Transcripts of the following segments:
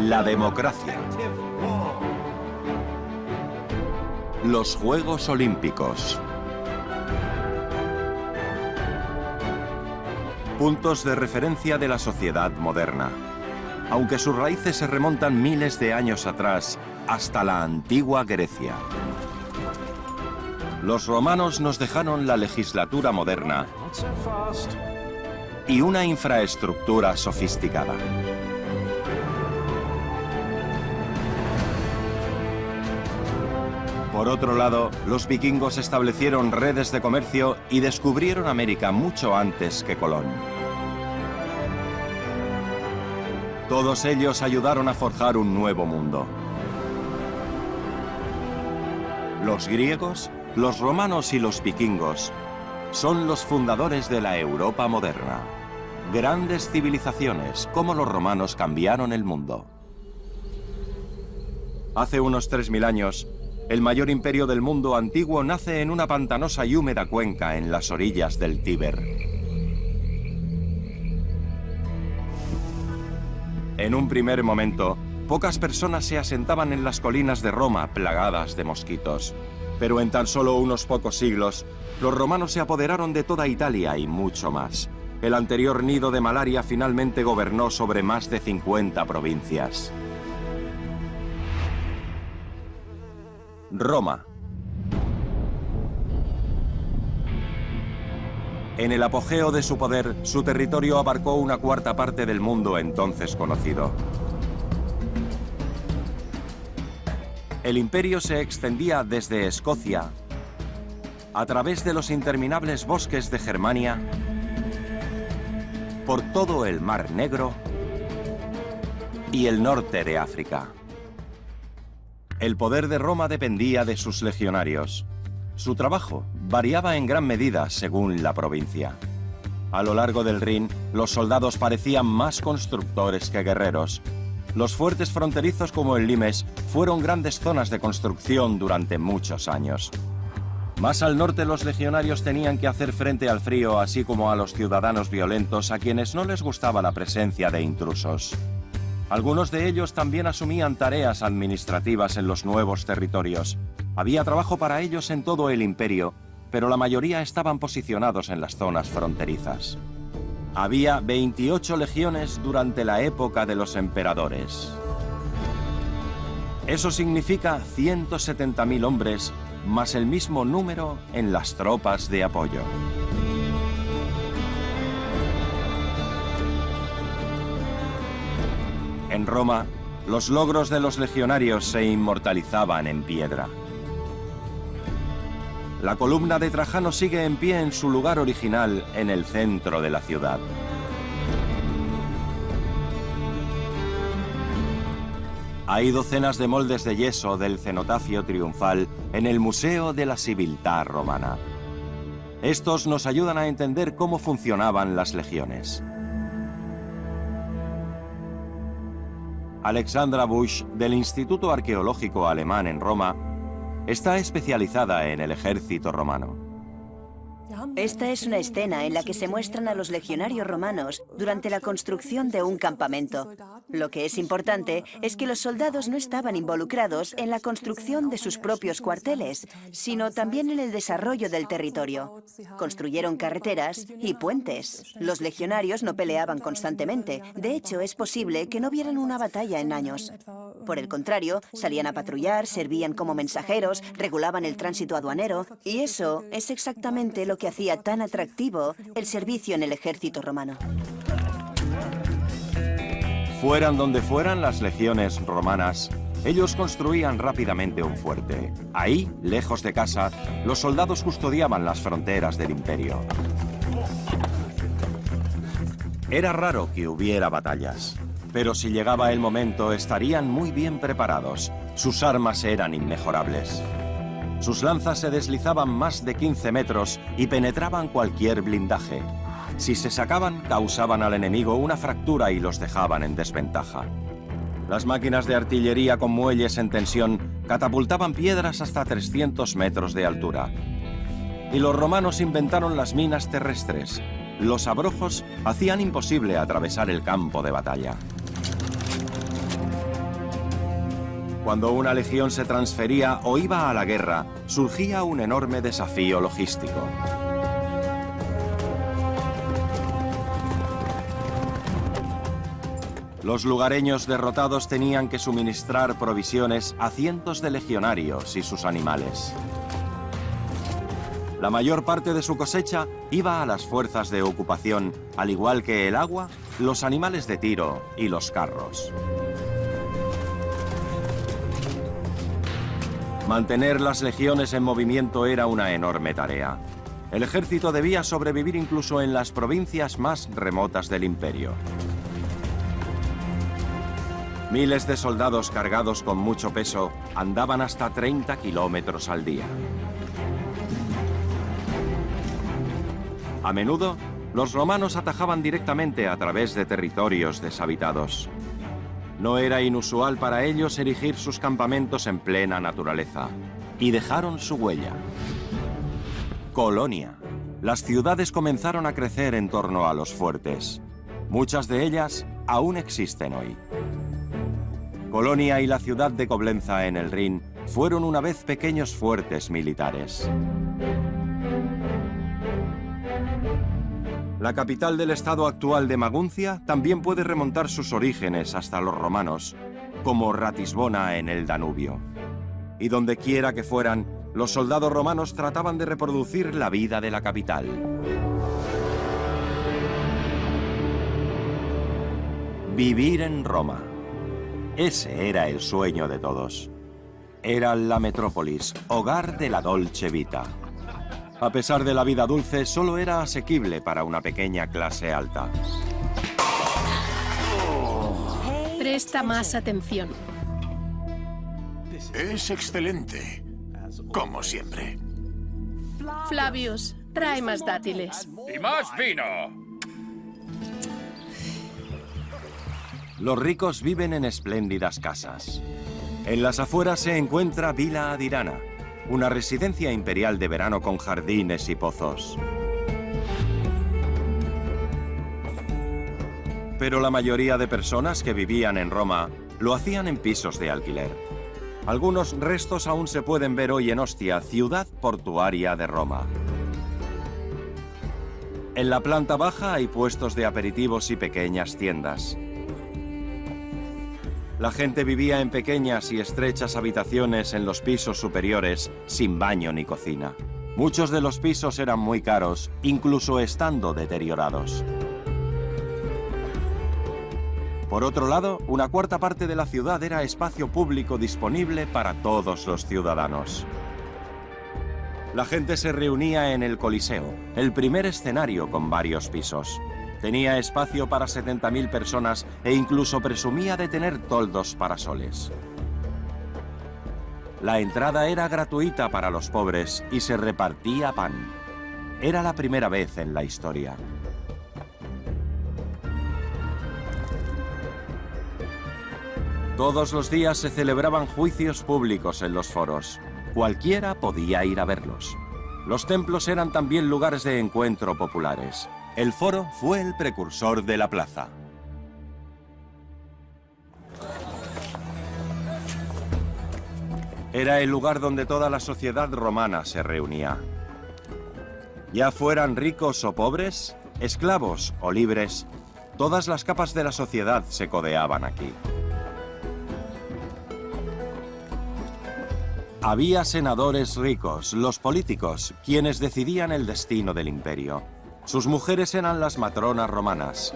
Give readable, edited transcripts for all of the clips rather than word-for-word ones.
La democracia. Los Juegos Olímpicos. Puntos de referencia de la sociedad moderna. Aunque sus raíces se remontan miles de años atrás, hasta la antigua Grecia. Los romanos nos dejaron la legislatura moderna y una infraestructura sofisticada. Por otro lado, los vikingos establecieron redes de comercio y descubrieron América mucho antes que Colón. Todos ellos ayudaron a forjar un nuevo mundo. Los griegos, los romanos y los vikingos son los fundadores de la Europa moderna. Grandes civilizaciones, como los romanos, cambiaron el mundo. Hace unos 3000 años, el mayor imperio del mundo antiguo nace en una pantanosa y húmeda cuenca en las orillas del Tíber. En un primer momento, pocas personas se asentaban en las colinas de Roma plagadas de mosquitos. Pero en tan solo unos pocos siglos, los romanos se apoderaron de toda Italia y mucho más. El anterior nido de malaria finalmente gobernó sobre más de 50 provincias. Roma. En el apogeo de su poder, su territorio abarcó una cuarta parte del mundo entonces conocido. El imperio se extendía desde Escocia, a través de los interminables bosques de Germania, por todo el Mar Negro y el norte de África. El poder de Roma dependía de sus legionarios. Su trabajo variaba en gran medida según la provincia. A lo largo del Rin, los soldados parecían más constructores que guerreros. Los fuertes fronterizos como el Limes fueron grandes zonas de construcción durante muchos años. Más al norte, los legionarios tenían que hacer frente al frío, así como a los ciudadanos violentos a quienes no les gustaba la presencia de intrusos. Algunos de ellos también asumían tareas administrativas en los nuevos territorios. Había trabajo para ellos en todo el imperio, pero la mayoría estaban posicionados en las zonas fronterizas. Había 28 legiones durante la época de los emperadores. Eso significa 170.000 hombres, más el mismo número en las tropas de apoyo. En Roma, los logros de los legionarios se inmortalizaban en piedra. La columna de Trajano sigue en pie en su lugar original en el centro de la ciudad. Hay docenas de moldes de yeso del cenotafio triunfal en el Museo de la Civiltà Romana. Estos nos ayudan a entender cómo funcionaban las legiones. Alexandra Busch, del Instituto Arqueológico Alemán en Roma, está especializada en el ejército romano. Esta es una escena en la que se muestran a los legionarios romanos durante la construcción de un campamento. Lo que es importante es que los soldados no estaban involucrados en la construcción de sus propios cuarteles, sino también en el desarrollo del territorio. Construyeron carreteras y puentes. Los legionarios no peleaban constantemente. De hecho, es posible que no vieran una batalla en años. Por el contrario, salían a patrullar, servían como mensajeros, regulaban el tránsito aduanero, y eso es exactamente lo que hacía tan atractivo el servicio en el ejército romano. Fueran donde fueran las legiones romanas, ellos construían rápidamente un fuerte. Ahí, lejos de casa, los soldados custodiaban las fronteras del imperio. Era raro que hubiera batallas, pero si llegaba el momento estarían muy bien preparados. Sus armas eran inmejorables. Sus lanzas se deslizaban más de 15 metros y penetraban cualquier blindaje. Si se sacaban, causaban al enemigo una fractura y los dejaban en desventaja. Las máquinas de artillería con muelles en tensión catapultaban piedras hasta 300 metros de altura. Y los romanos inventaron las minas terrestres. Los abrojos hacían imposible atravesar el campo de batalla. Cuando una legión se transfería o iba a la guerra, surgía un enorme desafío logístico. Los lugareños derrotados tenían que suministrar provisiones a cientos de legionarios y sus animales. La mayor parte de su cosecha iba a las fuerzas de ocupación, al igual que el agua, los animales de tiro y los carros. Mantener las legiones en movimiento era una enorme tarea. El ejército debía sobrevivir incluso en las provincias más remotas del imperio. Miles de soldados cargados con mucho peso andaban hasta 30 kilómetros al día. A menudo, los romanos atajaban directamente a través de territorios deshabitados. No era inusual para ellos erigir sus campamentos en plena naturaleza, y dejaron su huella. Colonia. Las ciudades comenzaron a crecer en torno a los fuertes. Muchas de ellas aún existen hoy. Colonia y la ciudad de Coblenza en el Rin fueron una vez pequeños fuertes militares. La capital del estado actual de Maguncia también puede remontar sus orígenes hasta los romanos, como Ratisbona en el Danubio. Y donde quiera que fueran, los soldados romanos trataban de reproducir la vida de la capital. Vivir en Roma. Ese era el sueño de todos. Era la metrópolis, hogar de la Dolce Vita. A pesar de la vida dulce, solo era asequible para una pequeña clase alta. Presta más atención. Es excelente, como siempre. Flavius, trae más dátiles. ¡Y más vino! Los ricos viven en espléndidas casas. En las afueras se encuentra Villa Adirana, una residencia imperial de verano con jardines y pozos. Pero la mayoría de personas que vivían en Roma lo hacían en pisos de alquiler. Algunos restos aún se pueden ver hoy en Ostia, ciudad portuaria de Roma. En la planta baja hay puestos de aperitivos y pequeñas tiendas. La gente vivía en pequeñas y estrechas habitaciones en los pisos superiores, sin baño ni cocina. Muchos de los pisos eran muy caros, incluso estando deteriorados. Por otro lado, una cuarta parte de la ciudad era espacio público disponible para todos los ciudadanos. La gente se reunía en el Coliseo, el primer escenario con varios pisos. Tenía espacio para 70.000 personas e incluso presumía de tener toldos parasoles. La entrada era gratuita para los pobres y se repartía pan. Era la primera vez en la historia. Todos los días se celebraban juicios públicos en los foros. Cualquiera podía ir a verlos. Los templos eran también lugares de encuentro populares. El foro fue el precursor de la plaza. Era el lugar donde toda la sociedad romana se reunía. Ya fueran ricos o pobres, esclavos o libres, todas las capas de la sociedad se codeaban aquí. Había senadores ricos, los políticos, quienes decidían el destino del imperio. Sus mujeres eran las matronas romanas.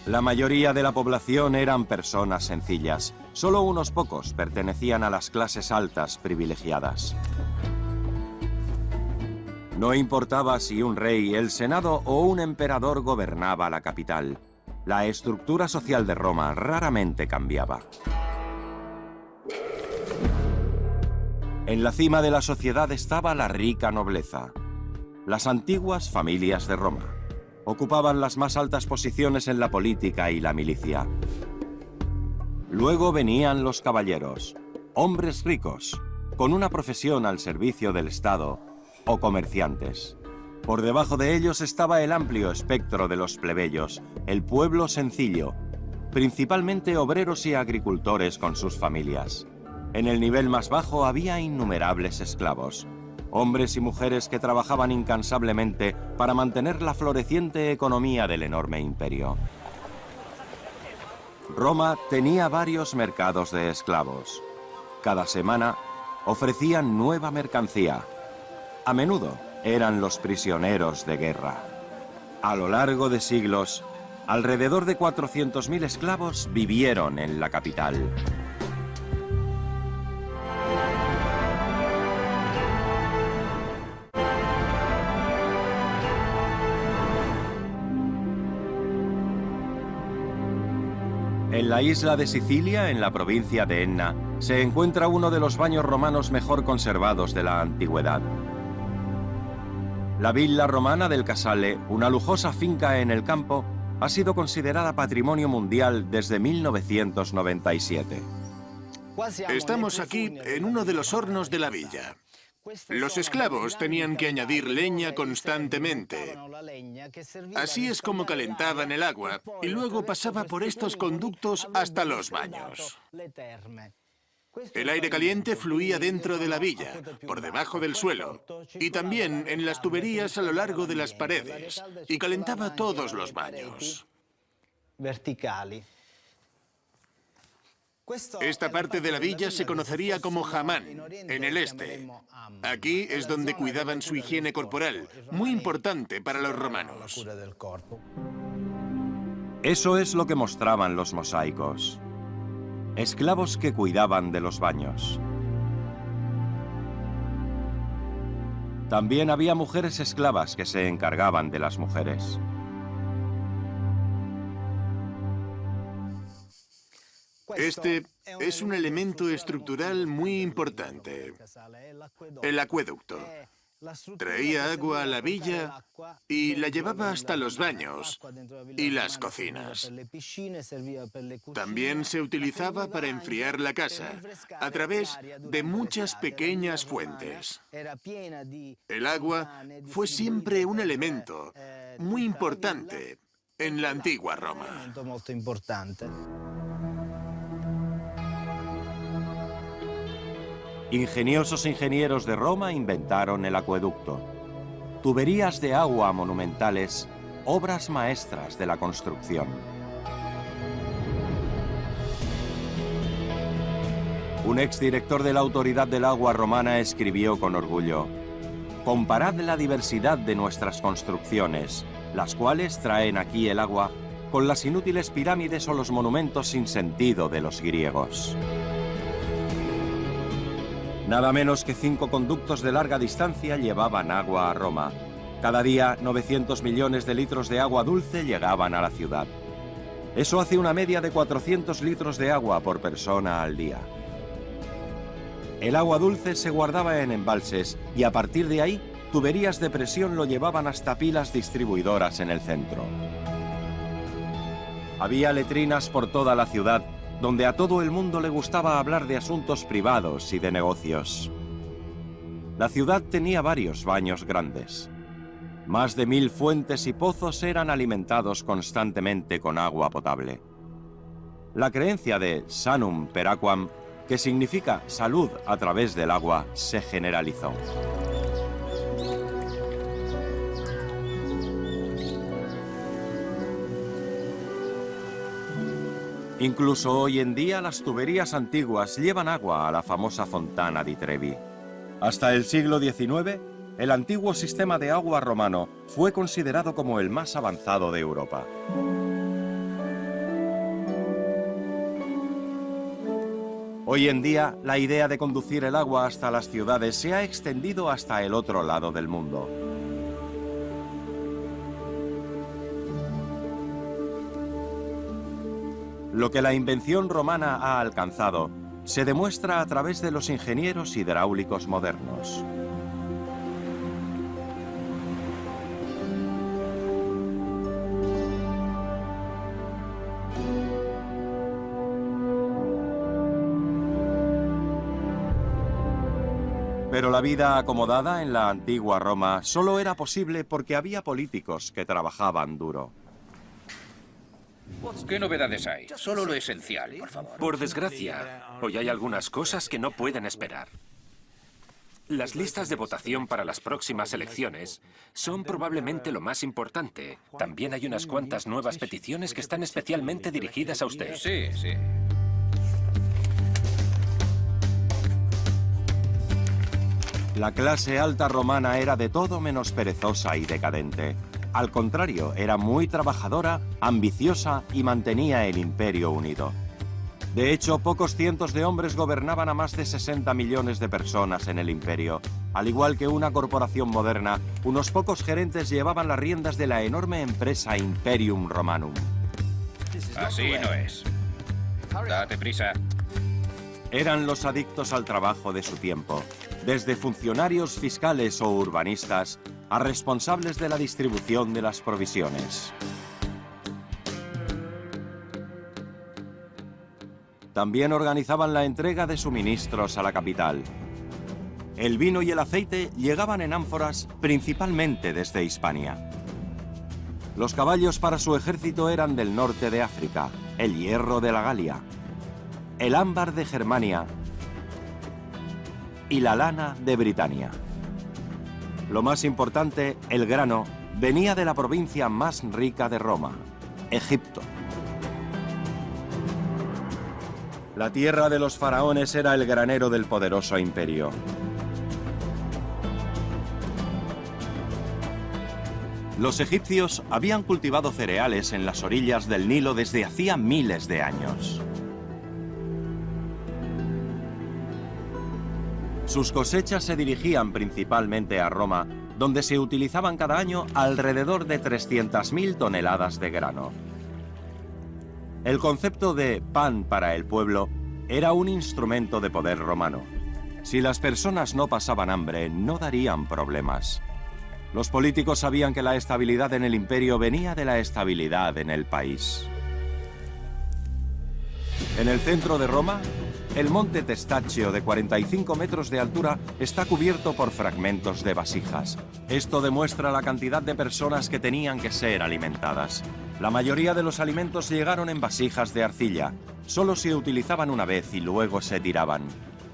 La mayoría de la población eran personas sencillas. Solo unos pocos pertenecían a las clases altas privilegiadas. No importaba si un rey, el senado o un emperador gobernaba la capital. La estructura social de Roma raramente cambiaba. En la cima de la sociedad estaba la rica nobleza. Las antiguas familias de Roma ocupaban las más altas posiciones en la política y la milicia. Luego venían los caballeros, hombres ricos, con una profesión al servicio del Estado, o comerciantes. Por debajo de ellos estaba el amplio espectro de los plebeyos, el pueblo sencillo, principalmente obreros y agricultores con sus familias. En el nivel más bajo había innumerables esclavos, hombres y mujeres que trabajaban incansablemente para mantener la floreciente economía del enorme imperio. Roma tenía varios mercados de esclavos. Cada semana ofrecían nueva mercancía. A menudo eran los prisioneros de guerra. A lo largo de siglos, alrededor de 400.000 esclavos vivieron en la capital. En la isla de Sicilia, en la provincia de Enna, se encuentra uno de los baños romanos mejor conservados de la antigüedad. La villa romana del Casale, una lujosa finca en el campo, ha sido considerada Patrimonio Mundial desde 1997. Estamos aquí en uno de los hornos de la villa. Los esclavos tenían que añadir leña constantemente. Así es como calentaban el agua y luego pasaba por estos conductos hasta los baños. El aire caliente fluía dentro de la villa, por debajo del suelo, y también en las tuberías a lo largo de las paredes, y calentaba todos los baños. Esta parte de la villa se conocería como Hamán, en el este. Aquí es donde cuidaban su higiene corporal, muy importante para los romanos. Eso es lo que mostraban los mosaicos. Esclavos que cuidaban de los baños. También había mujeres esclavas que se encargaban de las mujeres. Este es un elemento estructural muy importante. El acueducto. Traía agua a la villa y la llevaba hasta los baños y las cocinas. También se utilizaba para enfriar la casa a través de muchas pequeñas fuentes. El agua fue siempre un elemento muy importante en la antigua Roma. Ingeniosos ingenieros de Roma inventaron el acueducto. Tuberías de agua monumentales, obras maestras de la construcción. Un exdirector de la Autoridad del Agua romana escribió con orgullo: «Comparad la diversidad de nuestras construcciones, las cuales traen aquí el agua, con las inútiles pirámides o los monumentos sin sentido de los griegos». Nada menos que 5 conductos de larga distancia llevaban agua a Roma. Cada día, 900 millones de litros de agua dulce llegaban a la ciudad. Eso hace una media de 400 litros de agua por persona al día. El agua dulce se guardaba en embalses y a partir de ahí, tuberías de presión lo llevaban hasta pilas distribuidoras en el centro. Había letrinas por toda la ciudad, donde a todo el mundo le gustaba hablar de asuntos privados y de negocios. La ciudad tenía varios baños grandes. Más de 1000 fuentes y pozos eran alimentados constantemente con agua potable. La creencia de sanum per aquam, que significa salud a través del agua, se generalizó. Incluso hoy en día las tuberías antiguas llevan agua a la famosa Fontana di Trevi. Hasta el siglo XIX, el antiguo sistema de agua romano fue considerado como el más avanzado de Europa. Hoy en día, la idea de conducir el agua hasta las ciudades se ha extendido hasta el otro lado del mundo. Lo que la invención romana ha alcanzado se demuestra a través de los ingenieros hidráulicos modernos. Pero la vida acomodada en la antigua Roma solo era posible porque había políticos que trabajaban duro. ¿Qué novedades hay? Solo lo esencial, por favor. Por desgracia, hoy hay algunas cosas que no pueden esperar. Las listas de votación para las próximas elecciones son probablemente lo más importante. También hay unas cuantas nuevas peticiones que están especialmente dirigidas a usted. Sí, sí. La clase alta romana era de todo menos perezosa y decadente. Al contrario, era muy trabajadora, ambiciosa y mantenía el imperio unido. De hecho, pocos cientos de hombres gobernaban a más de 60 millones de personas en el imperio. Al igual que una corporación moderna, unos pocos gerentes llevaban las riendas de la enorme empresa Imperium Romanum. Así no es. Date prisa. Eran los adictos al trabajo de su tiempo, desde funcionarios fiscales o urbanistas a responsables de la distribución de las provisiones. También organizaban la entrega de suministros a la capital. El vino y el aceite llegaban en ánforas principalmente desde Hispania. Los caballos para su ejército eran del norte de África, el hierro de la Galia, el ámbar de Germania y la lana de Britania. Lo más importante, el grano, venía de la provincia más rica de Roma, Egipto. La tierra de los faraones era el granero del poderoso imperio. Los egipcios habían cultivado cereales en las orillas del Nilo desde hacía miles de años. Sus cosechas se dirigían principalmente a Roma, donde se utilizaban cada año alrededor de 300.000 toneladas de grano. El concepto de pan para el pueblo era un instrumento de poder romano. Si las personas no pasaban hambre, no darían problemas. Los políticos sabían que la estabilidad en el imperio venía de la estabilidad en el país. En el centro de Roma, el monte Testaccio, de 45 metros de altura, está cubierto por fragmentos de vasijas. Esto demuestra la cantidad de personas que tenían que ser alimentadas. La mayoría de los alimentos llegaron en vasijas de arcilla. Solo se utilizaban una vez y luego se tiraban.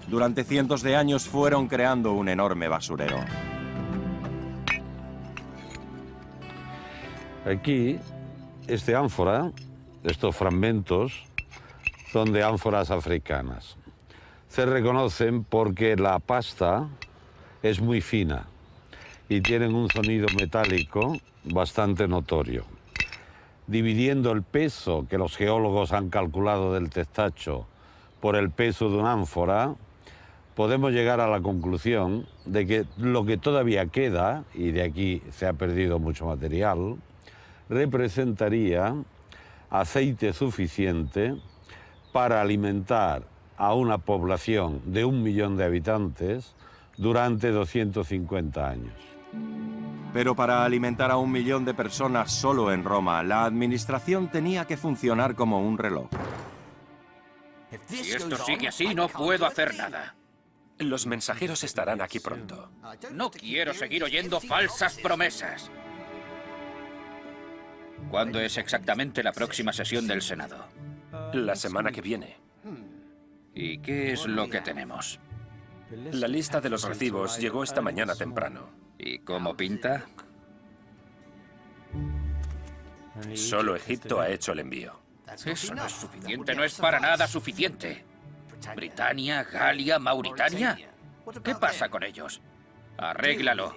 Durante cientos de años fueron creando un enorme basurero. Aquí, esta ánfora, estos fragmentos, son de ánforas africanas. Se reconocen porque la pasta es muy fina y tienen un sonido metálico bastante notorio. Dividiendo el peso que los geólogos han calculado del testacho por el peso de una ánfora, podemos llegar a la conclusión de que lo que todavía queda, y de aquí se ha perdido mucho material, representaría aceite suficiente para alimentar a una población de 1 millón de habitantes durante 250 años. Pero para alimentar a 1 millón de personas solo en Roma, la administración tenía que funcionar como un reloj. Si esto sigue así, no puedo hacer nada. Los mensajeros estarán aquí pronto. No quiero seguir oyendo falsas promesas. ¿Cuándo es exactamente la próxima sesión del Senado? La semana que viene. ¿Y qué es lo que tenemos? La lista de los recibos llegó esta mañana temprano. ¿Y cómo pinta? Solo Egipto ha hecho el envío. Eso no es suficiente, no es para nada suficiente. ¿Britania, Galia, Mauritania? ¿Qué pasa con ellos? Arréglalo.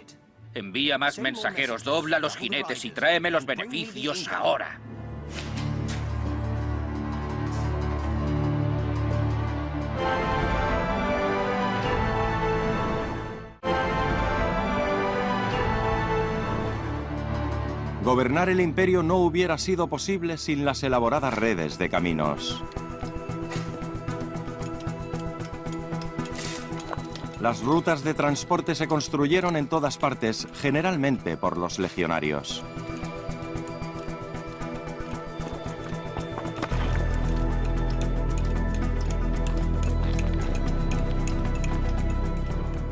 Envía más mensajeros, dobla los jinetes y tráeme los beneficios ahora. Gobernar el imperio no hubiera sido posible sin las elaboradas redes de caminos. Las rutas de transporte se construyeron en todas partes, generalmente por los legionarios.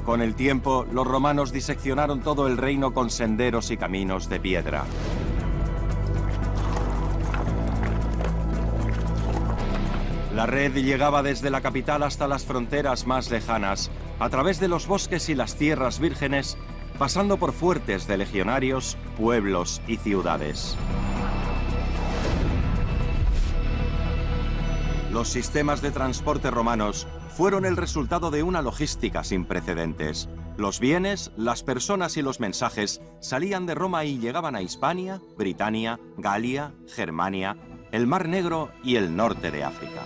Con el tiempo, los romanos diseccionaron todo el reino con senderos y caminos de piedra. La red llegaba desde la capital hasta las fronteras más lejanas, a través de los bosques y las tierras vírgenes, pasando por fuertes de legionarios, pueblos y ciudades. Los sistemas de transporte romanos fueron el resultado de una logística sin precedentes. Los bienes, las personas y los mensajes salían de Roma y llegaban a Hispania, Britania, Galia, Germania, el Mar Negro y el norte de África.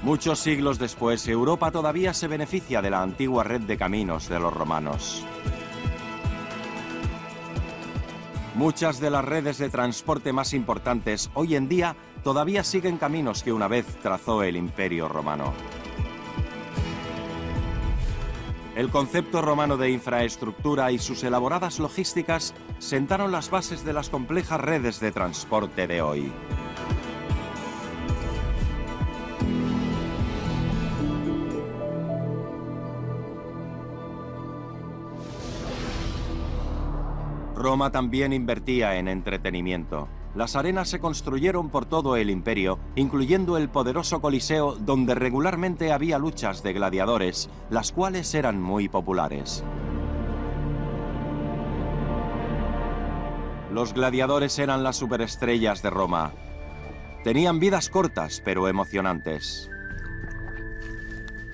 Muchos siglos después, Europa todavía se beneficia de la antigua red de caminos de los romanos. Muchas de las redes de transporte más importantes hoy en día todavía siguen caminos que una vez trazó el Imperio Romano. El concepto romano de infraestructura y sus elaboradas logísticas sentaron las bases de las complejas redes de transporte de hoy. Roma también invertía en entretenimiento. Las arenas se construyeron por todo el imperio, incluyendo el poderoso Coliseo, donde regularmente había luchas de gladiadores, las cuales eran muy populares. Los gladiadores eran las superestrellas de Roma. Tenían vidas cortas, pero emocionantes.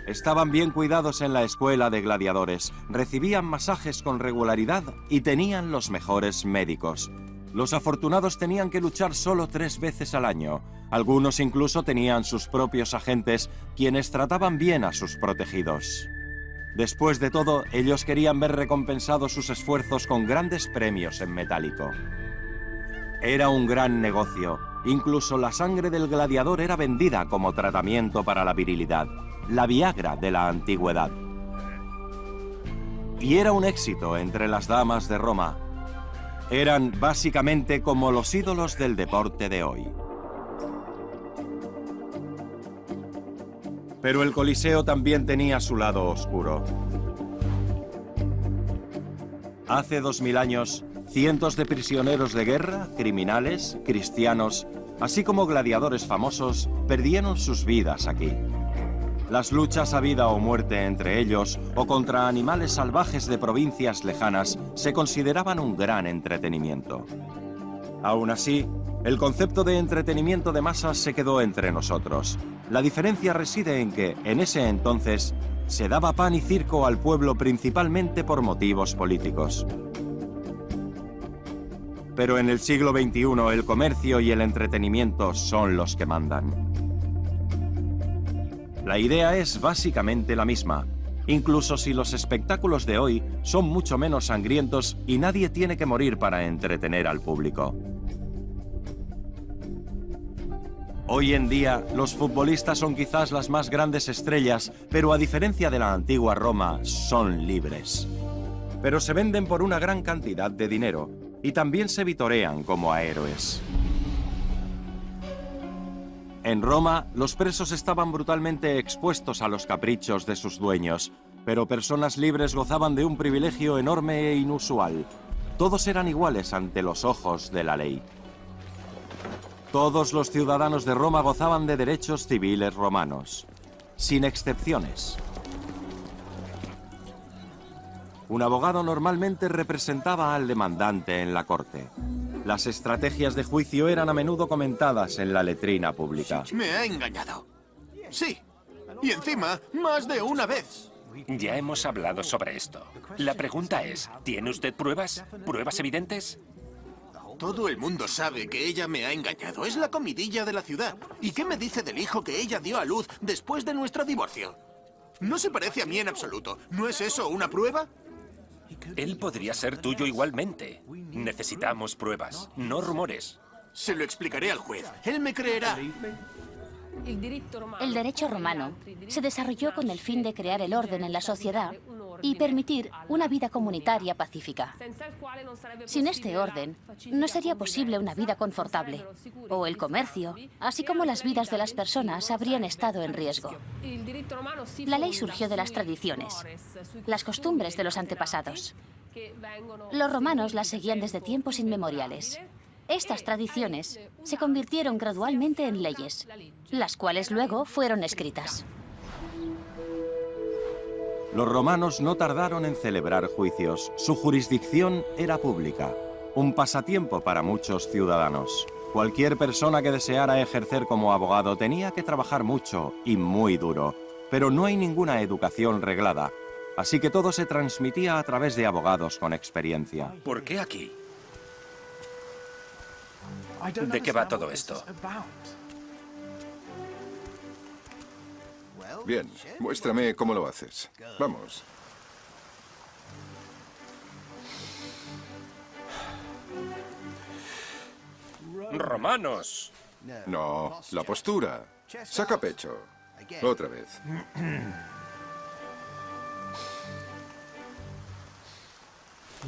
Estaban bien cuidados en la escuela de gladiadores, recibían masajes con regularidad y tenían los mejores médicos. Los afortunados tenían que luchar solo 3 veces al año. Algunos incluso tenían sus propios agentes, quienes trataban bien a sus protegidos. Después de todo, ellos querían ver recompensados sus esfuerzos con grandes premios en metálico. Era un gran negocio. Incluso la sangre del gladiador era vendida como tratamiento para la virilidad. La Viagra de la antigüedad. Y era un éxito entre las damas de Roma. Eran básicamente como los ídolos del deporte de hoy. Pero el Coliseo también tenía su lado oscuro. Hace 2000 años, cientos de prisioneros de guerra, criminales, cristianos, así como gladiadores famosos, perdieron sus vidas aquí. Las luchas a vida o muerte entre ellos o contra animales salvajes de provincias lejanas se consideraban un gran entretenimiento. Aún así, el concepto de entretenimiento de masas se quedó entre nosotros. La diferencia reside en que, en ese entonces, se daba pan y circo al pueblo principalmente por motivos políticos. Pero en el siglo XXI el comercio y el entretenimiento son los que mandan. La idea es básicamente la misma, incluso si los espectáculos de hoy son mucho menos sangrientos y nadie tiene que morir para entretener al público. Hoy en día, los futbolistas son quizás las más grandes estrellas, pero a diferencia de la antigua Roma, son libres. Pero se venden por una gran cantidad de dinero y también se vitorean como a héroes. En Roma, los presos estaban brutalmente expuestos a los caprichos de sus dueños, pero personas libres gozaban de un privilegio enorme e inusual. Todos eran iguales ante los ojos de la ley. Todos los ciudadanos de Roma gozaban de derechos civiles romanos, sin excepciones. Un abogado normalmente representaba al demandante en la corte. Las estrategias de juicio eran a menudo comentadas en la letrina pública. Me ha engañado. Sí. Y encima, más de una vez. Ya hemos hablado sobre esto. La pregunta es, ¿tiene usted pruebas? ¿Pruebas evidentes? Todo el mundo sabe que ella me ha engañado. Es la comidilla de la ciudad. ¿Y qué me dice del hijo que ella dio a luz después de nuestro divorcio? No se parece a mí en absoluto. ¿No es eso una prueba? Él podría ser tuyo igualmente. Necesitamos pruebas, no rumores. Se lo explicaré al juez. Él me creerá. El derecho romano se desarrolló con el fin de crear el orden en la sociedad y permitir una vida comunitaria pacífica. Sin este orden, no sería posible una vida confortable, o el comercio, así como las vidas de las personas habrían estado en riesgo. La ley surgió de las tradiciones, las costumbres de los antepasados. Los romanos las seguían desde tiempos inmemoriales. Estas tradiciones se convirtieron gradualmente en leyes, las cuales luego fueron escritas. Los romanos no tardaron en celebrar juicios. Su jurisdicción era pública, un pasatiempo para muchos ciudadanos. Cualquier persona que deseara ejercer como abogado tenía que trabajar mucho y muy duro, pero no hay ninguna educación reglada, así que todo se transmitía a través de abogados con experiencia. ¿Por qué aquí? ¿De qué va todo esto? Bien, muéstrame cómo lo haces. Vamos. ¡Romanos! No, la postura. Saca pecho. Otra vez.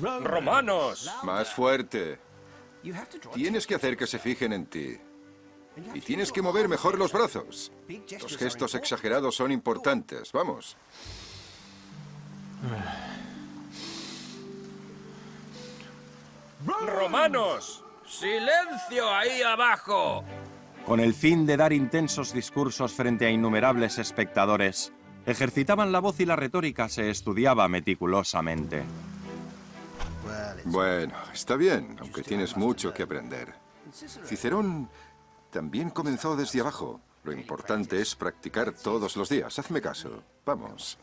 ¡Romanos! Más fuerte. Tienes que hacer que se fijen en ti. Y tienes que mover mejor los brazos. Los gestos exagerados son importantes. Vamos. ¡Romanos! ¡Silencio ahí abajo! Con el fin de dar intensos discursos frente a innumerables espectadores, ejercitaban la voz y la retórica se estudiaba meticulosamente. Bueno, está bien, aunque tienes mucho que aprender. Cicerón también comenzó desde abajo. Lo importante es practicar todos los días. Hazme caso. Vamos.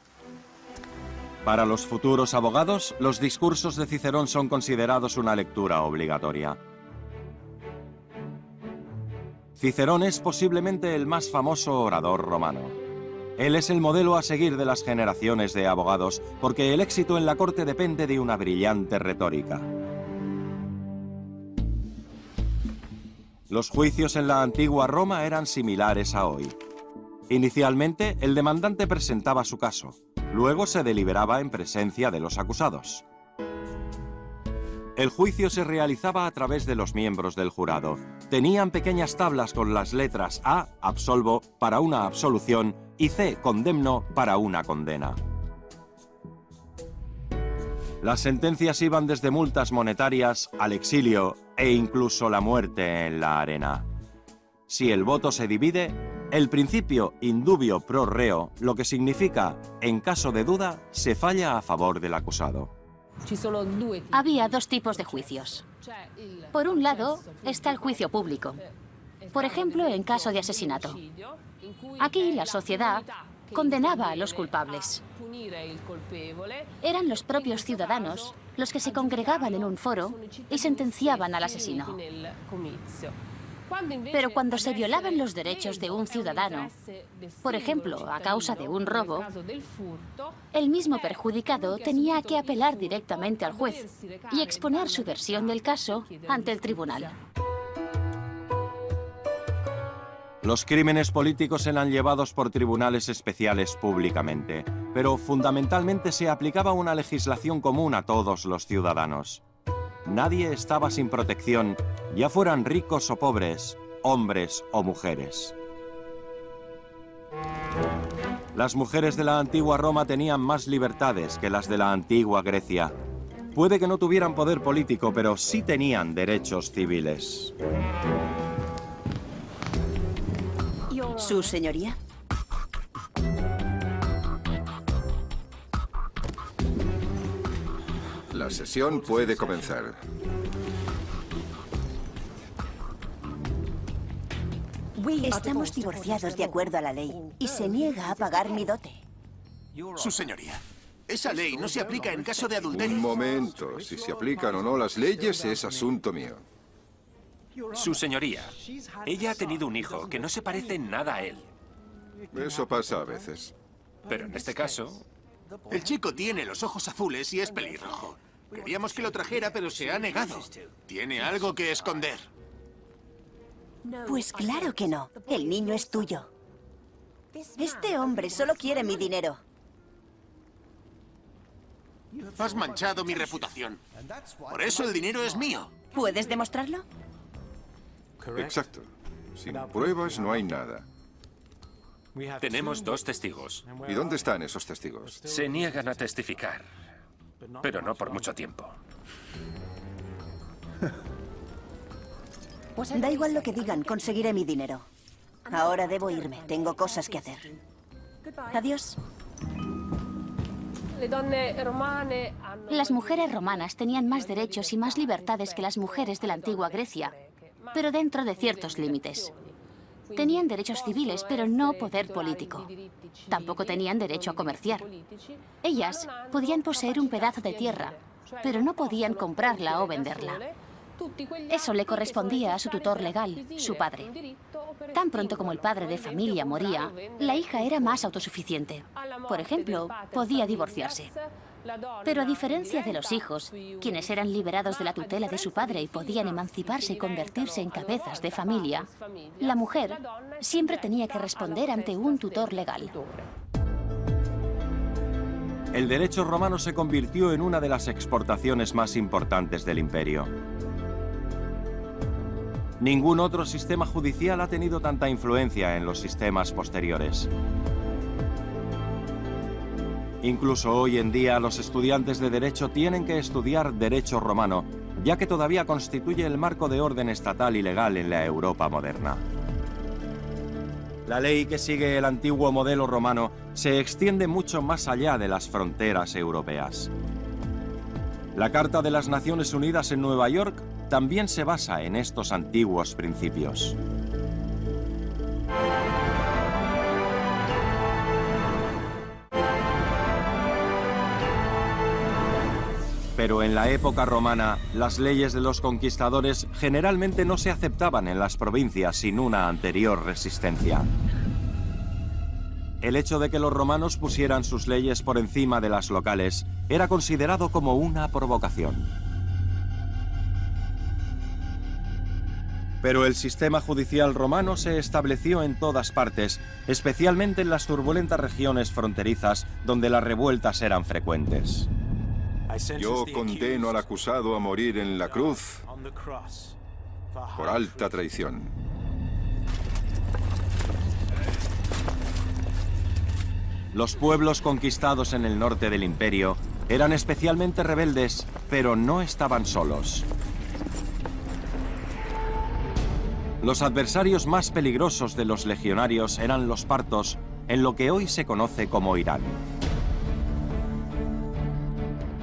Para los futuros abogados, los discursos de Cicerón son considerados una lectura obligatoria. Cicerón es posiblemente el más famoso orador romano. Él es el modelo a seguir de las generaciones de abogados, porque el éxito en la corte depende de una brillante retórica. Los juicios en la antigua Roma eran similares a hoy. Inicialmente, el demandante presentaba su caso. Luego se deliberaba en presencia de los acusados. El juicio se realizaba a través de los miembros del jurado. Tenían pequeñas tablas con las letras A, absolvo, para una absolución, y C, condemno, para una condena. Las sentencias iban desde multas monetarias al exilio e incluso la muerte en la arena. Si el voto se divide, el principio indubio pro reo, lo que significa, en caso de duda, se falla a favor del acusado. Había dos tipos de juicios. Por un lado está el juicio público. Por ejemplo, en caso de asesinato. Aquí la sociedad condenaba a los culpables. Eran los propios ciudadanos los que se congregaban en un foro y sentenciaban al asesino. Pero cuando se violaban los derechos de un ciudadano, por ejemplo, a causa de un robo, el mismo perjudicado tenía que apelar directamente al juez y exponer su versión del caso ante el tribunal. Los crímenes políticos eran llevados por tribunales especiales públicamente, pero fundamentalmente se aplicaba una legislación común a todos los ciudadanos. Nadie estaba sin protección, ya fueran ricos o pobres, hombres o mujeres. Las mujeres de la antigua Roma tenían más libertades que las de la antigua Grecia. Puede que no tuvieran poder político, pero sí tenían derechos civiles. ¿Su señoría? La sesión puede comenzar. Estamos divorciados de acuerdo a la ley y se niega a pagar mi dote. Su señoría, esa ley no se aplica en caso de adulterio. Un momento. Si se aplican o no las leyes es asunto mío. Su señoría, ella ha tenido un hijo que no se parece en nada a él. Eso pasa a veces. Pero en este caso... El chico tiene los ojos azules y es pelirrojo. Queríamos que lo trajera, pero se ha negado. Tiene algo que esconder. Pues claro que no. El niño es tuyo. Este hombre solo quiere mi dinero. Has manchado mi reputación. Por eso el dinero es mío. ¿Puedes demostrarlo? Exacto. Sin pruebas no hay nada. Tenemos dos testigos. ¿Y dónde están esos testigos? Se niegan a testificar, pero no por mucho tiempo. Da igual lo que digan, conseguiré mi dinero. Ahora debo irme, tengo cosas que hacer. Adiós. Las mujeres romanas tenían más derechos y más libertades que las mujeres de la antigua Grecia, pero dentro de ciertos límites. Tenían derechos civiles, pero no poder político. Tampoco tenían derecho a comerciar. Ellas podían poseer un pedazo de tierra, pero no podían comprarla o venderla. Eso le correspondía a su tutor legal, su padre. Tan pronto como el padre de familia moría, la hija era más autosuficiente. Por ejemplo, podía divorciarse. Pero a diferencia de los hijos, quienes eran liberados de la tutela de su padre y podían emanciparse y convertirse en cabezas de familia, la mujer siempre tenía que responder ante un tutor legal. El derecho romano se convirtió en una de las exportaciones más importantes del imperio. Ningún otro sistema judicial ha tenido tanta influencia en los sistemas posteriores. Incluso hoy en día los estudiantes de Derecho tienen que estudiar Derecho romano, ya que todavía constituye el marco de orden estatal y legal en la Europa moderna. La ley que sigue el antiguo modelo romano se extiende mucho más allá de las fronteras europeas. La Carta de las Naciones Unidas en Nueva York también se basa en estos antiguos principios. Pero en la época romana, las leyes de los conquistadores generalmente no se aceptaban en las provincias sin una anterior resistencia. El hecho de que los romanos pusieran sus leyes por encima de las locales era considerado como una provocación. Pero el sistema judicial romano se estableció en todas partes, especialmente en las turbulentas regiones fronterizas donde las revueltas eran frecuentes. Yo condeno al acusado a morir en la cruz por alta traición. Los pueblos conquistados en el norte del imperio eran especialmente rebeldes, pero no estaban solos. Los adversarios más peligrosos de los legionarios eran los partos, en lo que hoy se conoce como Irán.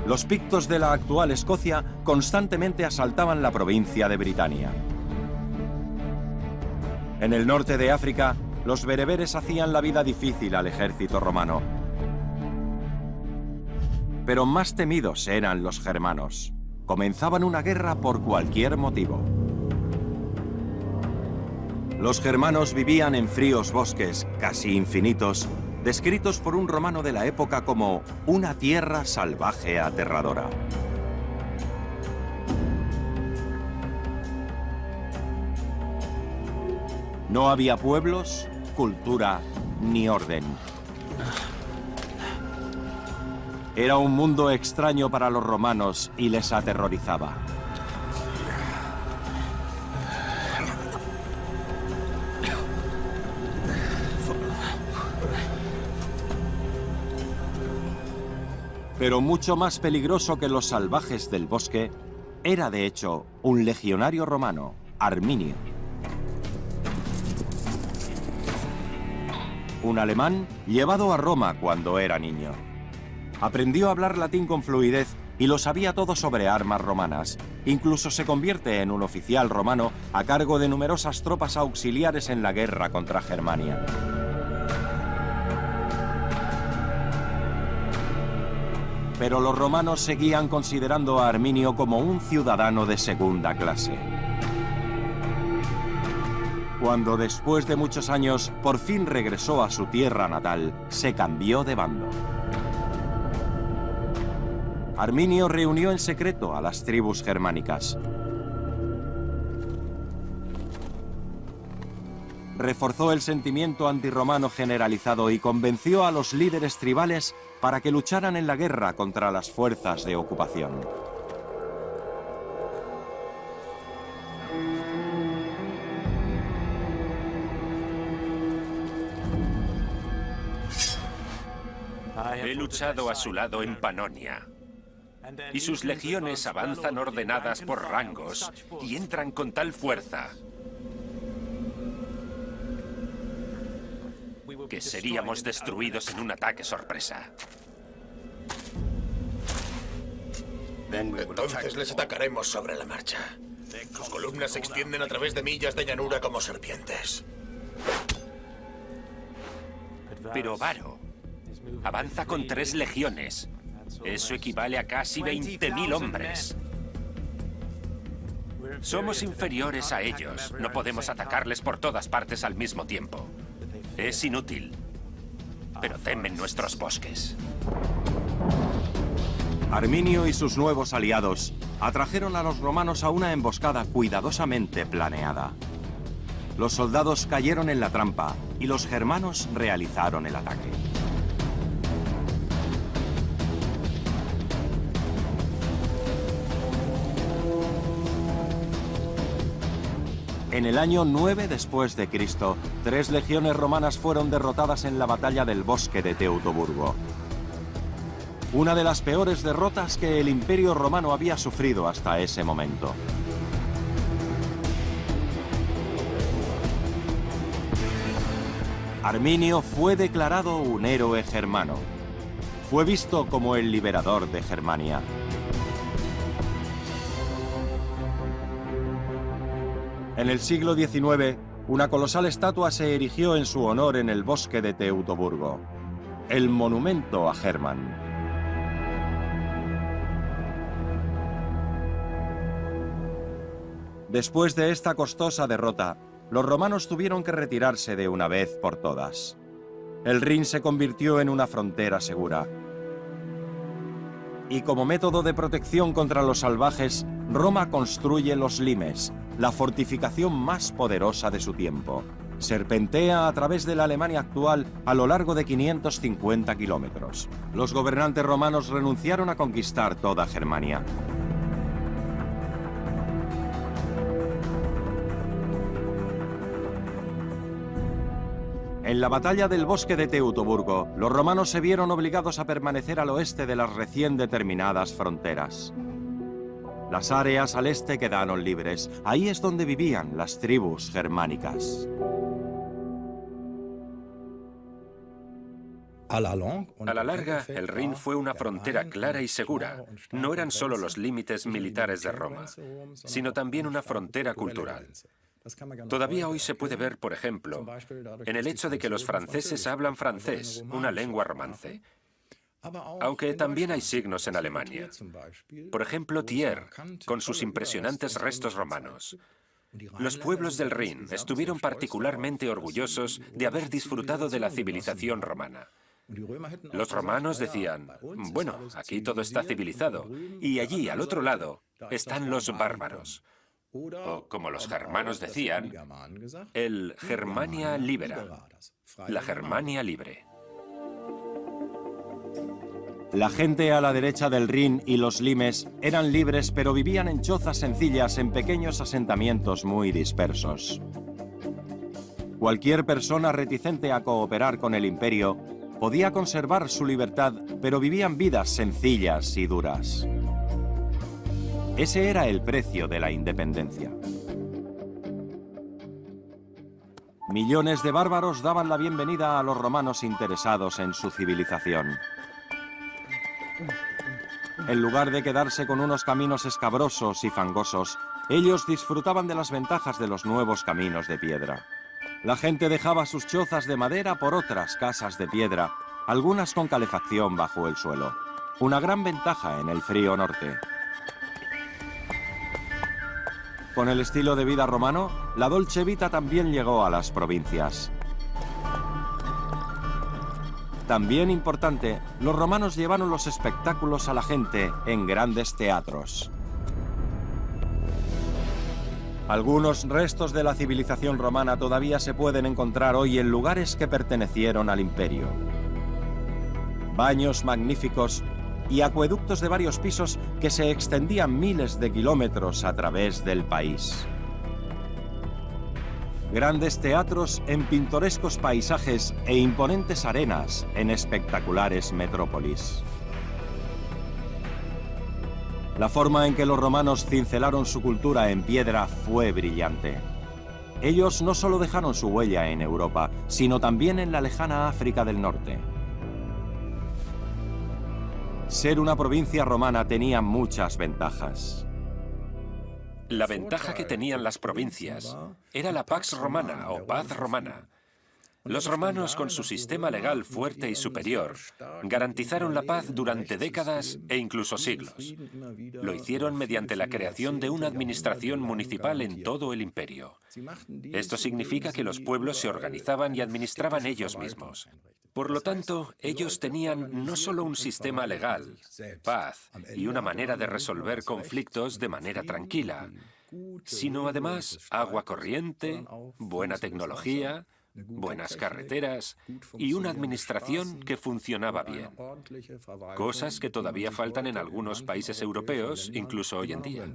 Los pictos de la actual Escocia constantemente asaltaban la provincia de Britania. En el norte de África, los bereberes hacían la vida difícil al ejército romano. Pero más temidos eran los germanos. Comenzaban una guerra por cualquier motivo. Los germanos vivían en fríos bosques, casi infinitos, descritos por un romano de la época como una tierra salvaje aterradora. No había pueblos, cultura ni orden. Era un mundo extraño para los romanos y les aterrorizaba. Pero mucho más peligroso que los salvajes del bosque era, de hecho, un legionario romano, Arminio. Un alemán llevado a Roma cuando era niño. Aprendió a hablar latín con fluidez y lo sabía todo sobre armas romanas. Incluso se convierte en un oficial romano a cargo de numerosas tropas auxiliares en la guerra contra Germania. Pero los romanos seguían considerando a Arminio como un ciudadano de segunda clase. Cuando después de muchos años por fin regresó a su tierra natal, se cambió de bando. Arminio reunió en secreto a las tribus germánicas. Reforzó el sentimiento antirromano generalizado y convenció a los líderes tribales para que lucharan en la guerra contra las fuerzas de ocupación. He luchado a su lado en Panonia. y sus legiones avanzan ordenadas por rangos y entran con tal fuerza que seríamos destruidos en un ataque sorpresa. Entonces les atacaremos sobre la marcha. Sus columnas se extienden a través de millas de llanura como serpientes. Pero Varo avanza con 3 legiones. Eso equivale a casi 20.000 hombres. Somos inferiores a ellos. No podemos atacarles por todas partes al mismo tiempo. Es inútil. Pero temen nuestros bosques. Arminio y sus nuevos aliados atrajeron a los romanos a una emboscada cuidadosamente planeada. Los soldados cayeron en la trampa y los germanos realizaron el ataque. En el año 9 después de Cristo, 3 legiones romanas fueron derrotadas en la batalla del bosque de Teutoburgo. Una de las peores derrotas que el Imperio Romano había sufrido hasta ese momento. Arminio fue declarado un héroe germano. Fue visto como el liberador de Germania. En el siglo XIX, una colosal estatua se erigió en su honor en el bosque de Teutoburgo. El monumento a Hermann. Después de esta costosa derrota, los romanos tuvieron que retirarse de una vez por todas. El Rin se convirtió en una frontera segura. Y como método de protección contra los salvajes, Roma construye los limes, la fortificación más poderosa de su tiempo. Serpentea a través de la Alemania actual a lo largo de 550 kilómetros. Los gobernantes romanos renunciaron a conquistar toda Germania. En la batalla del bosque de Teutoburgo, los romanos se vieron obligados a permanecer al oeste de las recién determinadas fronteras. Las áreas al este quedaron libres. Ahí es donde vivían las tribus germánicas. A la larga, el Rin fue una frontera clara y segura. No eran solo los límites militares de Roma, sino también una frontera cultural. Todavía hoy se puede ver, por ejemplo, en el hecho de que los franceses hablan francés, una lengua romance. Aunque también hay signos en Alemania. Por ejemplo, Thiers, con sus impresionantes restos romanos. Los pueblos del Rin estuvieron particularmente orgullosos de haber disfrutado de la civilización romana. Los romanos decían, bueno, aquí todo está civilizado, y allí, al otro lado, están los bárbaros. O, como los germanos decían, el Germania libera, la Germania libre. La gente a la derecha del Rin y los limes eran libres, pero vivían en chozas sencillas en pequeños asentamientos muy dispersos. Cualquier persona reticente a cooperar con el imperio podía conservar su libertad, pero vivían vidas sencillas y duras. Ese era el precio de la independencia. Millones de bárbaros daban la bienvenida a los romanos interesados en su civilización. En lugar de quedarse con unos caminos escabrosos y fangosos, ellos disfrutaban de las ventajas de los nuevos caminos de piedra. La gente dejaba sus chozas de madera por otras casas de piedra, algunas con calefacción bajo el suelo. Una gran ventaja en el frío norte. Con el estilo de vida romano, la Dolce Vita también llegó a las provincias. También importante, los romanos llevaron los espectáculos a la gente en grandes teatros. Algunos restos de la civilización romana todavía se pueden encontrar hoy en lugares que pertenecieron al imperio. Baños magníficos y acueductos de varios pisos que se extendían miles de kilómetros a través del país. Grandes teatros en pintorescos paisajes e imponentes arenas en espectaculares metrópolis. La forma en que los romanos cincelaron su cultura en piedra fue brillante. Ellos no solo dejaron su huella en Europa, sino también en la lejana África del Norte. Ser una provincia romana tenía muchas ventajas. La ventaja que tenían las provincias era la Pax Romana o paz romana. Los romanos, con su sistema legal fuerte y superior, garantizaron la paz durante décadas e incluso siglos. Lo hicieron mediante la creación de una administración municipal en todo el imperio. Esto significa que los pueblos se organizaban y administraban ellos mismos. Por lo tanto, ellos tenían no solo un sistema legal, paz y una manera de resolver conflictos de manera tranquila, sino además agua corriente, buena tecnología, buenas carreteras y una administración que funcionaba bien. Cosas que todavía faltan en algunos países europeos, incluso hoy en día.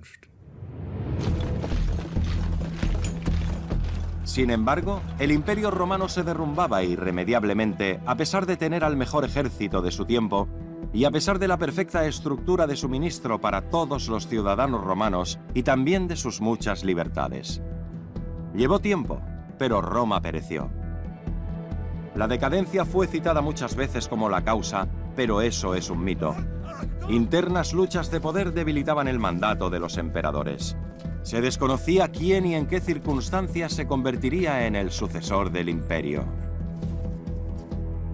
Sin embargo, el Imperio Romano se derrumbaba irremediablemente a pesar de tener al mejor ejército de su tiempo y a pesar de la perfecta estructura de suministro para todos los ciudadanos romanos y también de sus muchas libertades. Llevó tiempo, pero Roma pereció. La decadencia fue citada muchas veces como la causa, pero eso es un mito. Internas luchas de poder debilitaban el mandato de los emperadores. Se desconocía quién y en qué circunstancias se convertiría en el sucesor del imperio.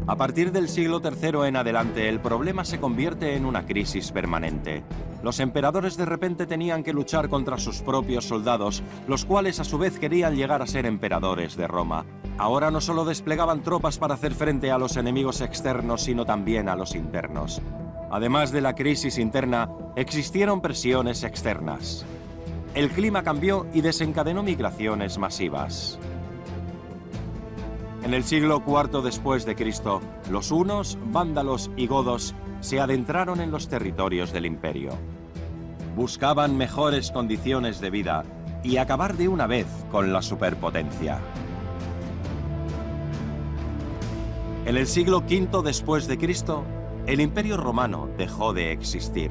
A partir del siglo III en adelante, el problema se convierte en una crisis permanente. Los emperadores de repente tenían que luchar contra sus propios soldados, los cuales a su vez querían llegar a ser emperadores de Roma. Ahora no solo desplegaban tropas para hacer frente a los enemigos externos, sino también a los internos. Además de la crisis interna, existieron presiones externas. El clima cambió y desencadenó migraciones masivas. En el siglo IV después de Cristo, los hunos, vándalos y godos se adentraron en los territorios del imperio. Buscaban mejores condiciones de vida y acabar de una vez con la superpotencia. En el siglo V después de Cristo, el Imperio Romano dejó de existir.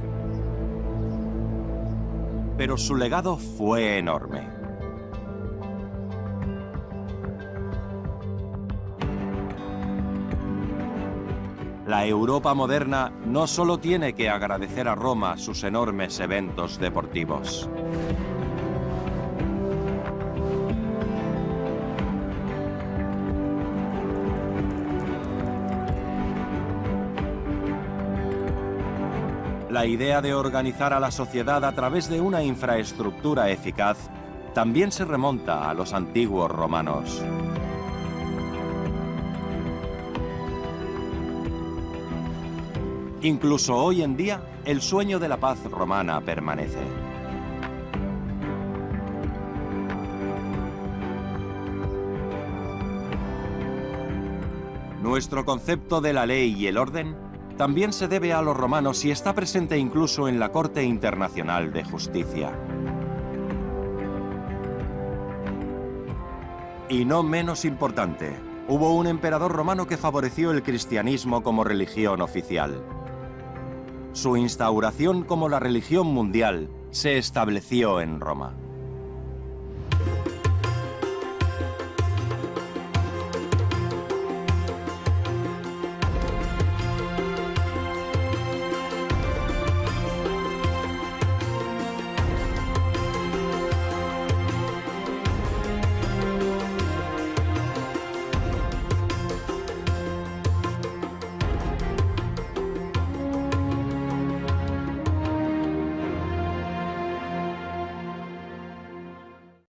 Pero su legado fue enorme. La Europa moderna no solo tiene que agradecer a Roma sus enormes eventos deportivos. La idea de organizar a la sociedad a través de una infraestructura eficaz también se remonta a los antiguos romanos. Incluso hoy en día, el sueño de la paz romana permanece. Nuestro concepto de la ley y el orden también se debe a los romanos y está presente incluso en la Corte Internacional de Justicia. Y no menos importante, hubo un emperador romano que favoreció el cristianismo como religión oficial. Su instauración como la religión mundial se estableció en Roma.